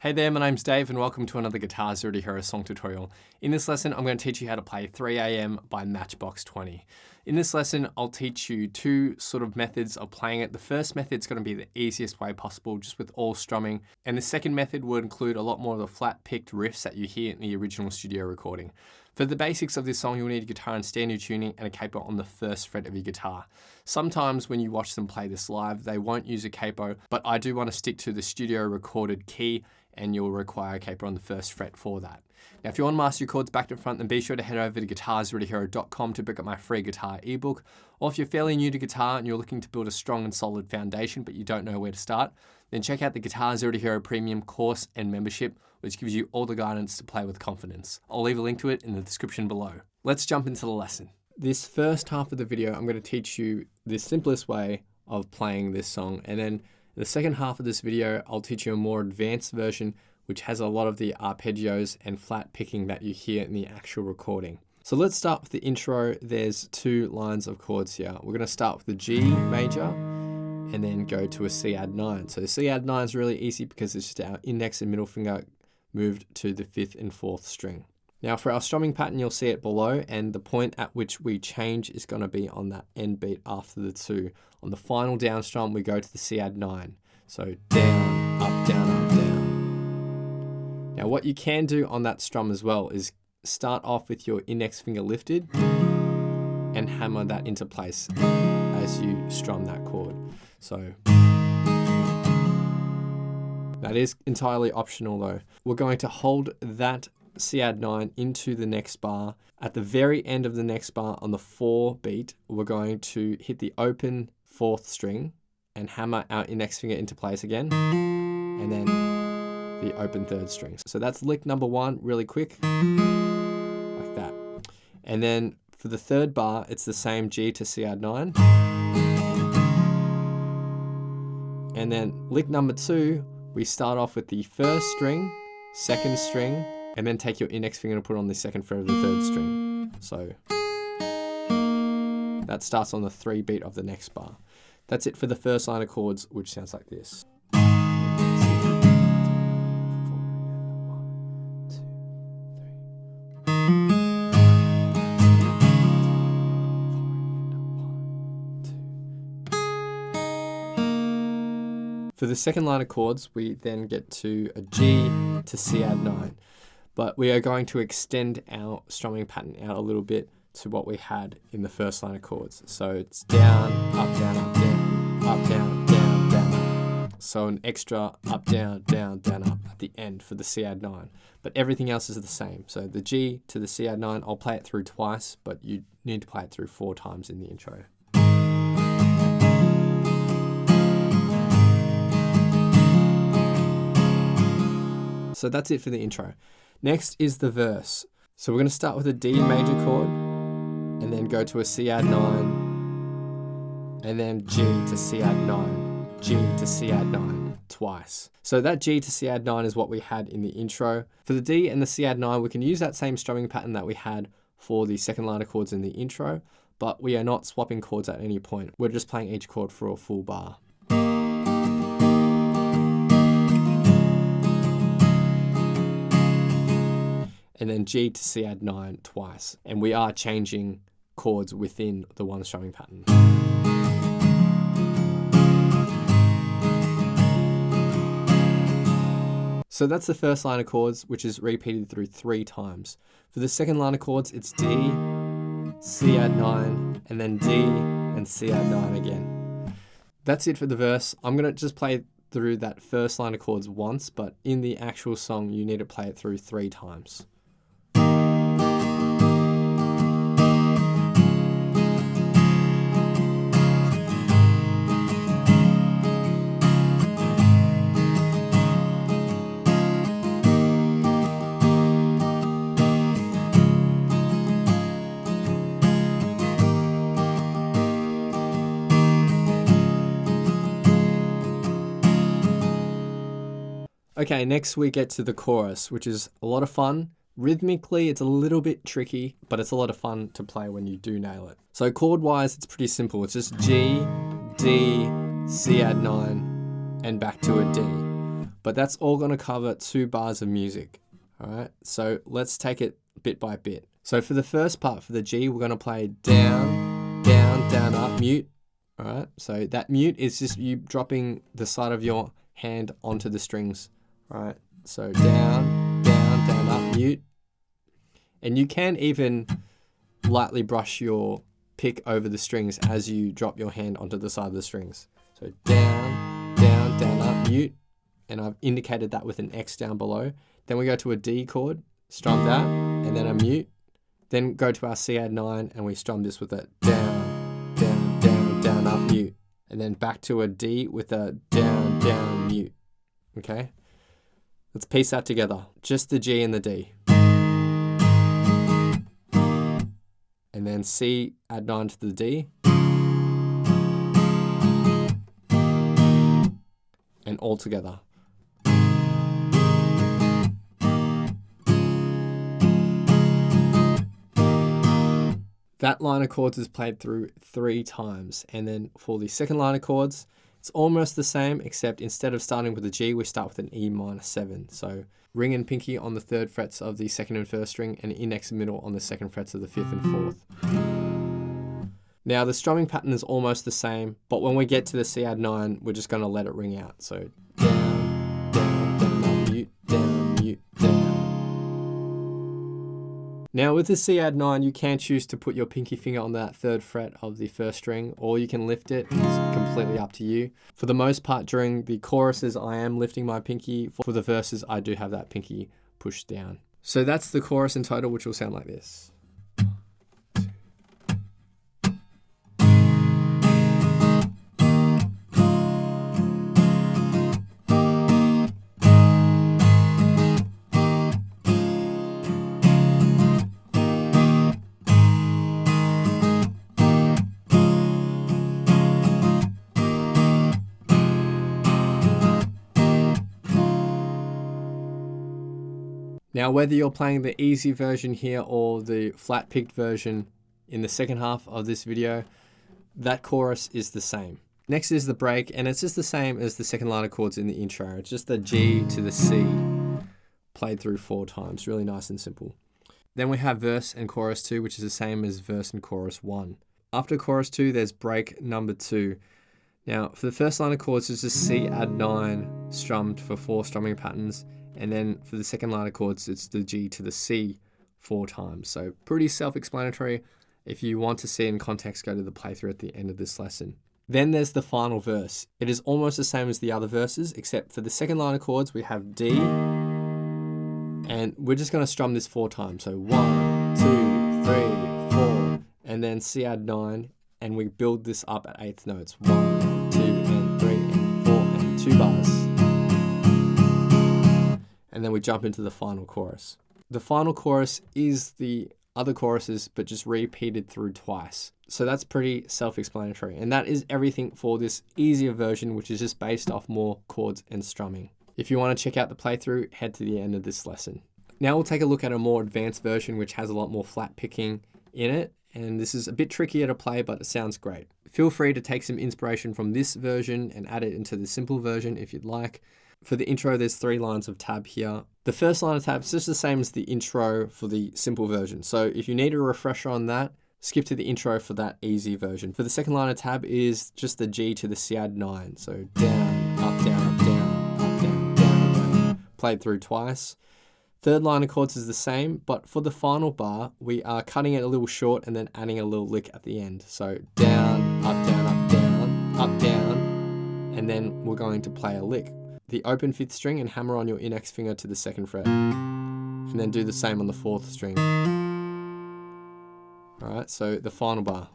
Hey there, my name's Dave and welcome to another Guitar Zero to Hero song tutorial. In this lesson, I'm going to teach you how to play 3 AM by Matchbox 20. In this lesson, I'll teach you two sort of methods of playing it. The first method is going to be the easiest way possible, just with all strumming. And the second method would include a lot more of the flat picked riffs that you hear in the original studio recording. For the basics of this song, you'll need a guitar in standard tuning and a capo on the first fret of your guitar. Sometimes when you watch them play this live, they won't use a capo, but I do want to stick to the studio recorded key, and you'll require a capo on the first fret for that. Now, if you want to master your chords back to front, then be sure to head over to guitarzerotohero.com to pick up my free guitar ebook. Or if you're fairly new to guitar and you're looking to build a strong and solid foundation, but you don't know where to start, then check out the Guitar Zero to Hero Premium course and membership, which gives you all the guidance to play with confidence. I'll leave a link to it in the description below. Let's jump into the lesson. This first half of the video, I'm going to teach you the simplest way of playing this song, and then in the second half of this video, I'll teach you a more advanced version which has a lot of the arpeggios and flat picking that you hear in the actual recording. So let's start with the intro. There's two lines of chords here. We're going to start with the G major and then go to a C add 9. So the C add 9 is really easy because it's just our index and middle finger moved to the 5th and 4th string. Now for our strumming pattern, you'll see it below, and the point at which we change is going to be on that end beat after the 2. On the final down strum, we go to the C add 9. So down, up, down, up, down. Now what you can do on that strum as well is start off with your index finger lifted and hammer that into place as you strum that chord. So that is entirely optional though. We're going to hold that C add 9 into the next bar. At the very end of the next bar on the 4 beat, we're going to hit the open 4th string and hammer our index finger into place again, and then the open 3rd string. So that's lick number 1 really quick, like that. And then for the 3rd bar, it's the same G to C add 9. And then lick number 2, we start off with the 1st string, 2nd string, and then take your index finger and put it on the 2nd fret of the 3rd string. So that starts on the 3 beat of the next bar. That's it for the first line of chords, which sounds like this. For the second line of chords, we then get to a G to C add 9. But we are going to extend our strumming pattern out a little bit to what we had in the first line of chords. So it's down, up, down, up, down, up, down, down, down. So an extra up, down, down, down, up at the end for the C add 9. But everything else is the same. So the G to the C add 9, I'll play it through twice, but you need to play it through 4 times in the intro. So that's it for the intro. Next is the verse. So we're going to start with a D major chord and then go to a C add 9 and then G to C add 9, G to C add 9 twice. So that G to C add 9 is what we had in the intro. For the D and the C add 9, we can use that same strumming pattern that we had for the second line of chords in the intro, but we are not swapping chords at any point. We're just playing each chord for a full bar. And then G to C add 9 twice. And we are changing chords within the one strumming pattern. So that's the first line of chords, which is repeated through 3 times. For the second line of chords, it's D, C add 9, and then D and C add 9 again. That's it for the verse. I'm gonna just play through that first line of chords once, but in the actual song, you need to play it through 3 times. Okay, next we get to the chorus, which is a lot of fun. Rhythmically, it's a little bit tricky, but it's a lot of fun to play when you do nail it. So chord-wise, it's pretty simple. It's just G, D, C add 9, and back to a D. But that's all going to cover 2 bars of music. All right, so let's take it bit by bit. So for the first part, for the G, we're going to play down, down, down, up, mute. All right, so that mute is just you dropping the side of your hand onto the strings. All right, so down, down, down, up, mute. And you can even lightly brush your pick over the strings as you drop your hand onto the side of the strings. So down, down, down, up, mute. And I've indicated that with an X down below. Then we go to a D chord, strum that, and then a mute. Then go to our C add 9 and we strum this with a down, down, down, down, up, mute. And then back to a D with a down, down, mute. Okay? Let's piece that together. Just the G and the D. And then C add 9 to the D. And all together. That line of chords is played through 3 times. And then for the second line of chords, it's almost the same, except instead of starting with a G, we start with an E minor 7. So ring and pinky on the 3rd frets of the 2nd and 1st string, and index and middle on the 2nd frets of the 5th and 4th. Now the strumming pattern is almost the same, but when we get to the C add 9, we're just going to let it ring out. So down, down, down, up, mute, down, mute, down. Now with the C add 9, you can choose to put your pinky finger on that 3rd fret of the 1st string, or you can lift it. It's completely up to you. For the most part, during the choruses, I am lifting my pinky. For the verses, I do have that pinky pushed down. So that's the chorus in total, which will sound like this. Now, whether you're playing the easy version here or the flat picked version in the second half of this video, that chorus is the same. Next is the break, and it's just the same as the second line of chords in the intro. It's just the G to the C played through 4 times. Really nice and simple. Then we have verse and chorus 2, which is the same as verse and chorus 1. After chorus 2, there's break number 2. Now, for the first line of chords, it's just C add 9 strummed for 4 strumming patterns. And then for the second line of chords, it's the G to the C 4 times. So pretty self-explanatory. If you want to see it in context, go to the playthrough at the end of this lesson. Then there's the final verse. It is almost the same as the other verses, except for the second line of chords, we have D. And we're just going to strum this 4 times. So 1, 2, 3, 4. And then C add 9. And we build this up at 8th notes. 1, and 2, and 3, and 4, and 2 bars. And then we jump into the final chorus. The final chorus is the other choruses, but just repeated through twice. So that's pretty self-explanatory. And that is everything for this easier version, which is just based off more chords and strumming. If you want to check out the playthrough, head to the end of this lesson. Now we'll take a look at a more advanced version, which has a lot more flat picking in it. And this is a bit trickier to play, but it sounds great. Feel free to take some inspiration from this version and add it into the simple version if you'd like. For the intro, there's 3 lines of tab here. The first line of tab is just the same as the intro for the simple version. So if you need a refresher on that, skip to the intro for that easy version. For the second line of tab is just the G to the C add 9. So down, up, down, up, down, up, down, down, down. Played through twice. Third line of chords is the same, but for the final bar, we are cutting it a little short and then adding a little lick at the end. So down, up, down, up, down, up, down, and then we're going to play a lick. The open 5th string and hammer on your index finger to the 2nd fret. And then do the same on the 4th string. All right, so the final bar.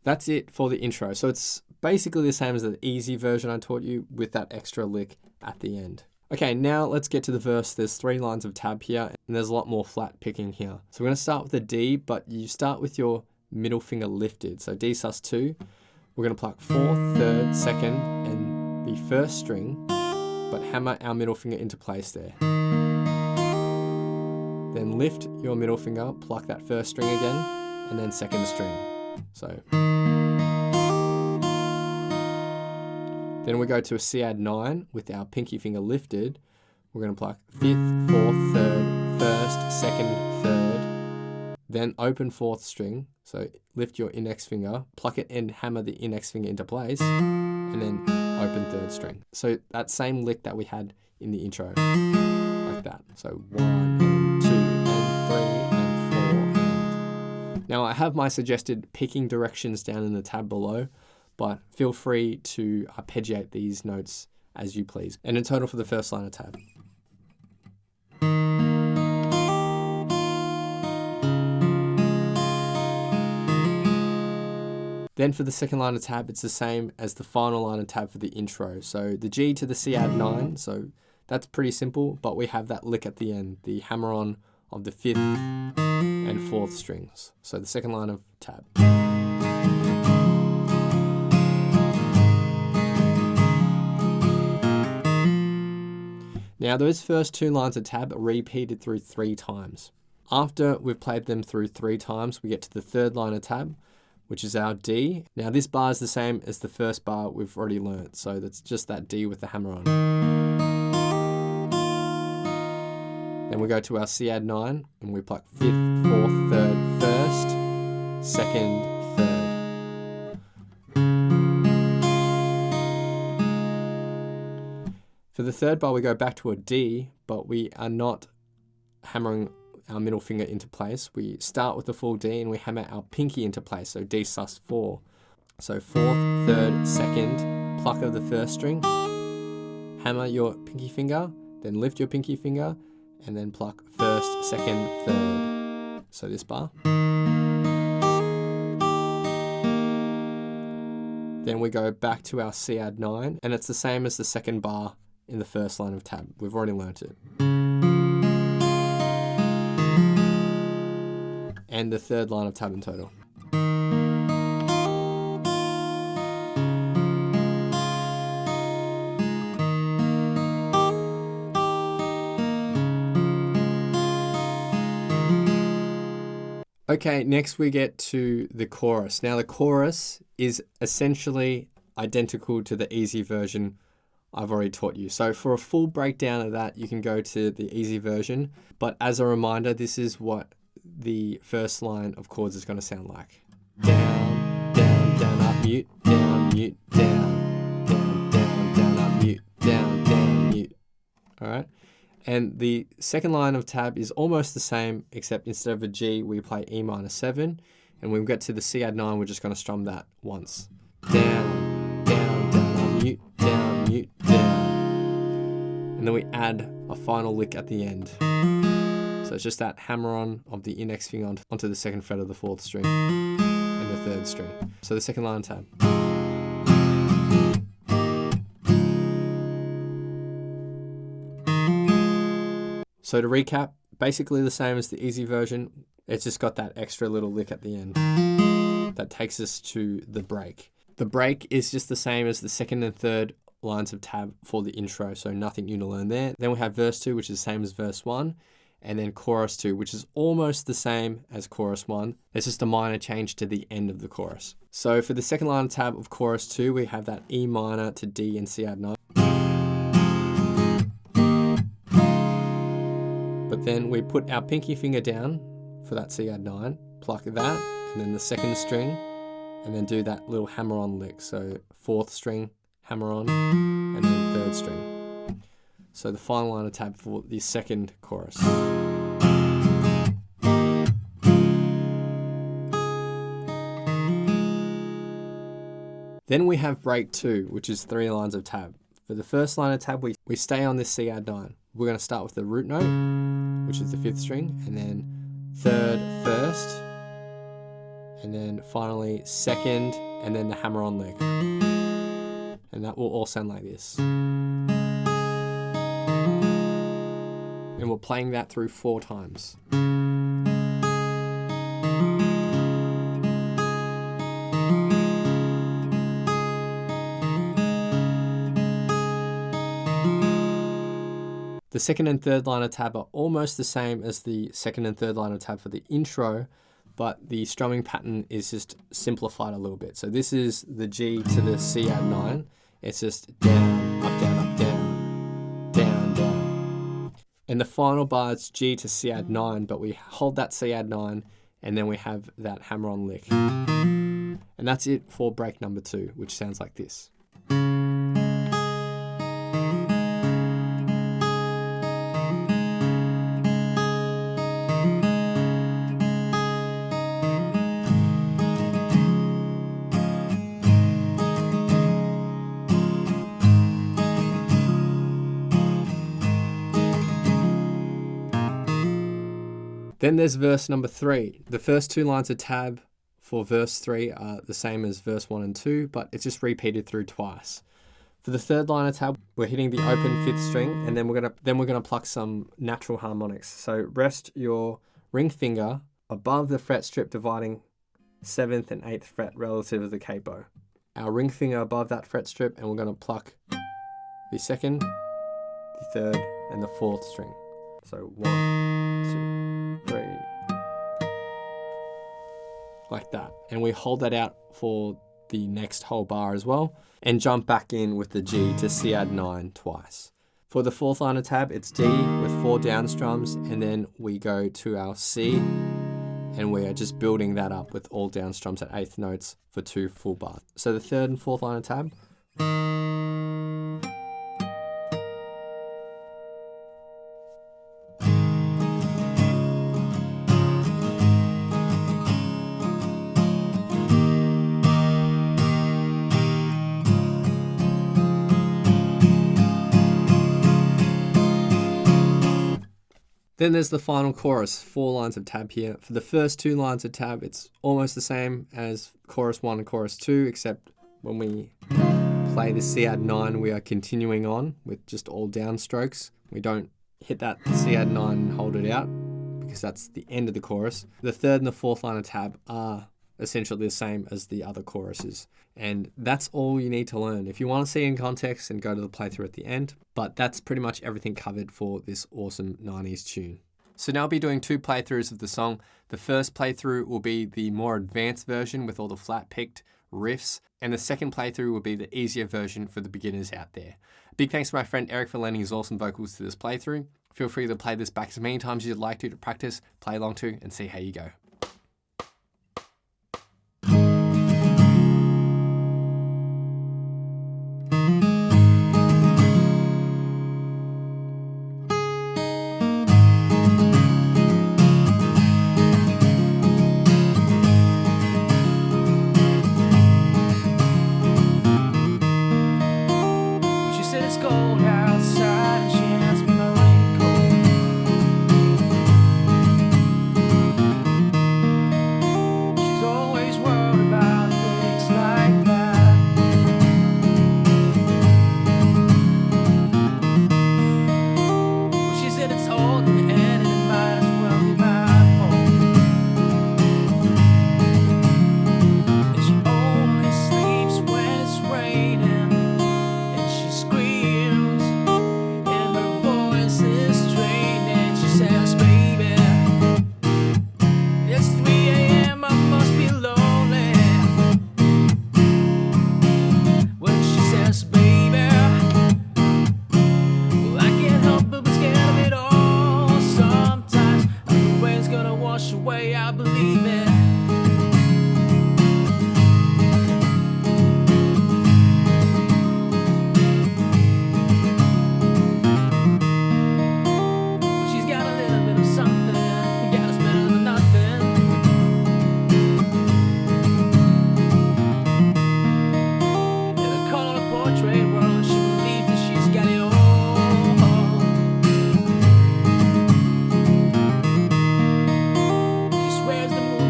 That's it for the intro. So it's basically the same as the easy version I taught you with that extra lick at the end. Okay, now let's get to the verse. There's 3 lines of tab here, and there's a lot more flat picking here. So we're gonna start with a D, but you start with your middle finger lifted. So D sus2. We're going to pluck 4th, 3rd, 2nd, and the 1st string, but hammer our middle finger into place there. Then lift your middle finger, pluck that 1st string again, and then 2nd string. So. Then we go to a C add 9 with our pinky finger lifted. We're going to pluck 5th, 4th, 3rd, 1st, 2nd, 3rd, then open 4th string. So lift your index finger, pluck it and hammer the index finger into place, and then open 3rd string. So that same lick that we had in the intro, like that. So 1 and 2 and 3 and 4 and... Now I have my suggested picking directions down in the tab below, but feel free to arpeggiate these notes as you please. And in total for the first line of tab. Then for the second line of tab, it's the same as the final line of tab for the intro. So the G to the C add 9, so that's pretty simple, but we have that lick at the end, the hammer on of the 5th and 4th strings. So the second line of tab. Now those first 2 lines of tab are repeated through 3 times. After we've played them through 3 times, we get to the third line of tab, which is our D. Now this bar is the same as the first bar we've already learnt, so that's just that D with the hammer on. Then we go to our C add 9 and we pluck 5th, 4th, 3rd, 1st, 2nd, 3rd. For the third bar we go back to a D, but we are not hammering our middle finger into place. We start with the full D and we hammer our pinky into place, so D sus4. So 4th, 3rd, 2nd, pluck of the 1st string, hammer your pinky finger, then lift your pinky finger, and then pluck 1st, 2nd, 3rd. So this bar. Then we go back to our C add 9, and it's the same as the second bar in the first line of tab. We've already learnt it. And the third line of tab in total. Okay, next we get to the chorus. Now the chorus is essentially identical to the easy version I've already taught you. So for a full breakdown of that, you can go to the easy version. But as a reminder, this is what the first line of chords is going to sound like. Down, down, down, up, mute, down, mute, down, down, down, down, up, mute, down, down, mute. All right. And the second line of tab is almost the same, except instead of a G, we play E minor 7. And when we get to the C add 9, we're just going to strum that once. Down, down, down, up, mute, down, mute, down. And then we add a final lick at the end. So it's just that hammer on of the index finger onto the 2nd fret of the 4th string and the 3rd string. So the second line tab. So to recap, basically the same as the easy version. It's just got that extra little lick at the end that takes us to the break. The break is just the same as the second and third lines of tab for the intro, so nothing new to learn there. Then we have verse 2, which is the same as verse 1. And then chorus 2, which is almost the same as chorus 1. There's just a minor change to the end of the chorus. So for the second line tab of chorus 2, we have that E minor to D and C add 9. But then we put our pinky finger down for that C add 9, pluck that, and then the 2nd string, and then do that little hammer on lick. So 4th string, hammer on, and then 3rd string. So the final line of tab for the second chorus. Then we have break 2, which is 3 lines of tab. For the first line of tab, we stay on this C add 9. We're going to start with the root note, which is the 5th string, and then 3rd, 1st, and then finally 2nd, and then the hammer on lick. And that will all sound like this. And we're playing that through 4 times. The second and third line of tab are almost the same as the second and third line of tab for the intro, but the strumming pattern is just simplified a little bit. So this is the G to the C add 9. It's just down, up, down, up, down, down, down. And the final bar is G to C add 9, but we hold that C add 9 and then we have that hammer-on lick. And that's it for break number 2, which sounds like this. Then there's verse number 3. The first 2 lines of tab for verse 3 are the same as verse 1 and 2, but it's just repeated through twice. For the 3rd line of tab, we're hitting the open 5th string, and then we're gonna pluck some natural harmonics. So rest your ring finger above the fret strip dividing 7th and 8th fret relative to the capo. Our ring finger above that fret strip, and we're gonna pluck the 2nd, the 3rd, and the 4th string. So 1, 2, 3, like that. And we hold that out for the next whole bar as well, and jump back in with the G to C add 9 twice. For the 4th line of tab, it's D with 4 down strums, and then we go to our C, and we are just building that up with all down strums at 8th notes for 2 full bars. So the 3rd and 4th line of tab. Then there's the final chorus, 4 lines of tab here. For the first 2 lines of tab, it's almost the same as chorus 1 and chorus 2, except when we play the C add 9, we are continuing on with just all down strokes. We don't hit that C add 9 and hold it out, because that's the end of the chorus. The 3rd and the 4th line of tab are essentially the same as the other choruses. And that's all you need to learn. If you want to see in context, then go to the playthrough at the end. But that's pretty much everything covered for this awesome 90s tune. So now I'll be doing 2 playthroughs of the song. The first playthrough will be the more advanced version with all the flat picked riffs. And the second playthrough will be the easier version for the beginners out there. Big thanks to my friend Eric for lending his awesome vocals to this playthrough. Feel free to play this back as many times as you'd like to practice, play along to, and see how you go.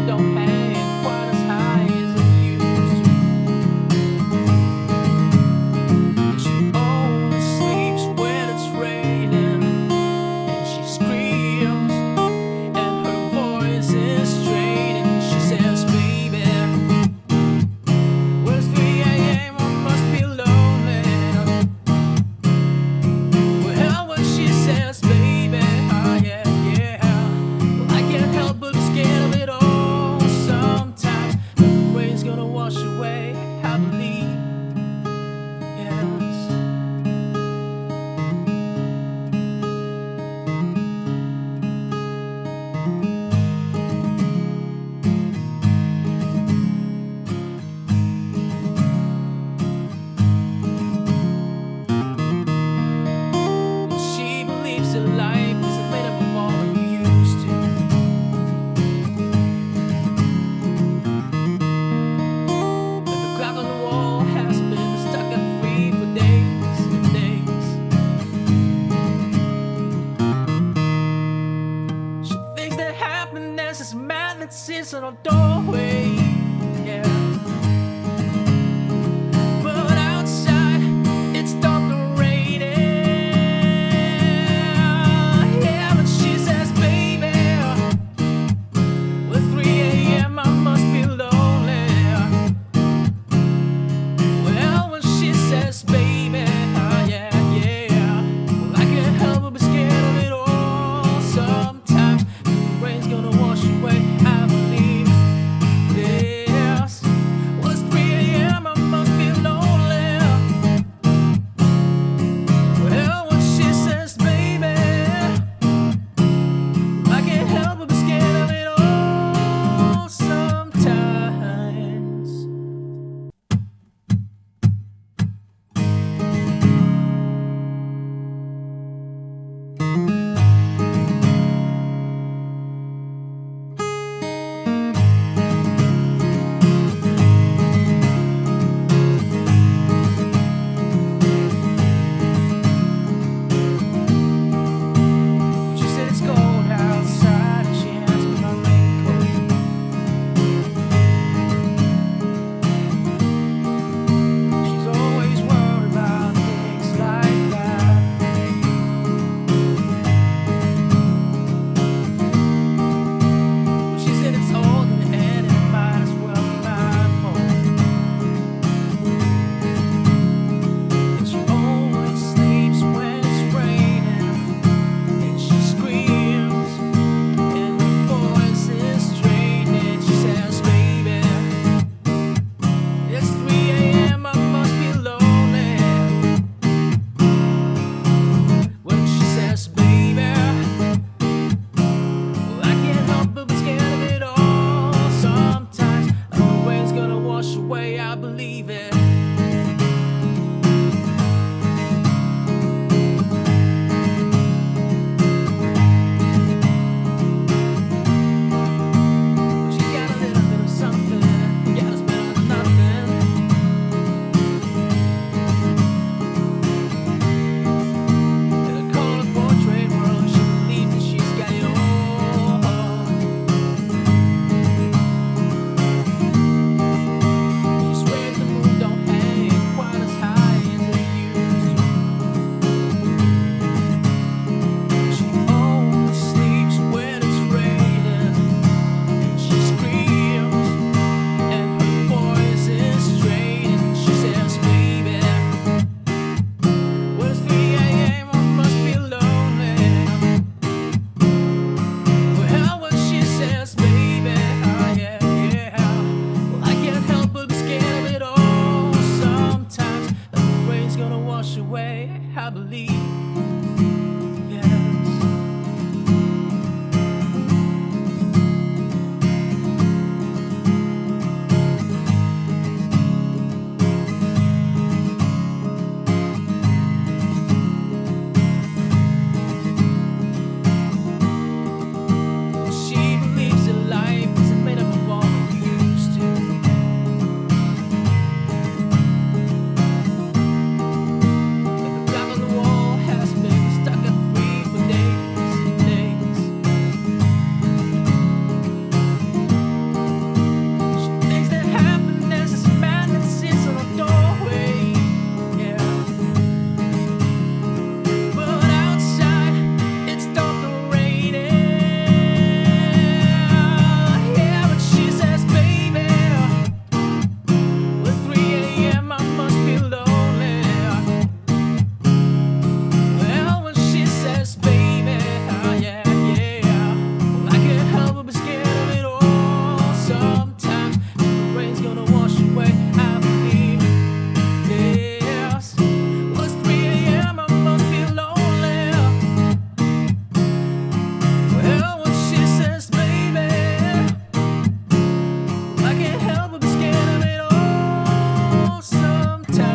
Don't this man that sits on a doorway. Yeah. But outside, it's dark and raining. Yeah, but she says, baby, well, 3 a.m. I must be lonely. Well, when she says, baby, yeah, yeah, well, I can't help but be scared of it all. Sometimes the rain's gonna wash away, I believe this. Well, it's 3 a.m. I must be lonely. Well, when she says, baby, I can't help but be scared of it all. Sometimes. She said it's cold outside and she hands me my raincoat. She's always worried about things like that. She said it's all gonna end and it might as well be my fault. And she only sleeps when it's raining. And she screams, and her voice is straining. She says, baby, it's 3 a.m. I must be lonely. When she says, baby, well, I can't help but be scared of it all. Sometimes the rain's gonna wash away, I believe it. She got a little bit of something, yeah, it's better than nothing. In a color portrait world, she believes that she's got it all. She swears the moon don't hang quite as high as it used to. She only sleeps when it's raining. And she screams, and her voice is straining. She says, baby, well, it's 3 a.m. I must be lonely. Well, when she says, baby, yeah, yeah, well, I can't help but be scared of it all. Sometimes the rain's gonna wash away, I believe. Yes. She believes that life isn't made up of all we used to. And the clock on the wall has been stuck and free for days and days. She thinks that happiness is a man that sits on a doorway. Yeah. But outside, it's dark and raining. Yeah, but she says, baby, well, it's 3 a.m. I must be lonely. Well, when she says, baby, yeah, yeah, well, I can't help but be scared of it all. Sometimes the rain's gonna wash away, I believe. Yes. Well, it's 3 a.m. I must be lonely. Well, when she says, baby, I can't help but be scared of it all. Sometimes.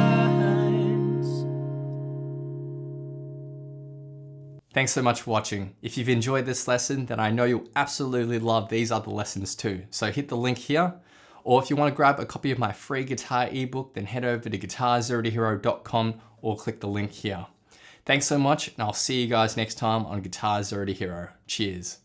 Thanks so much for watching. If you've enjoyed this lesson, then I know you'll absolutely love these other lessons too. So hit the link here. Or if you want to grab a copy of my free guitar ebook, then head over to guitar0tohero.com or click the link here. Thanks so much, and I'll see you guys next time on Guitar Zero to Hero. Cheers.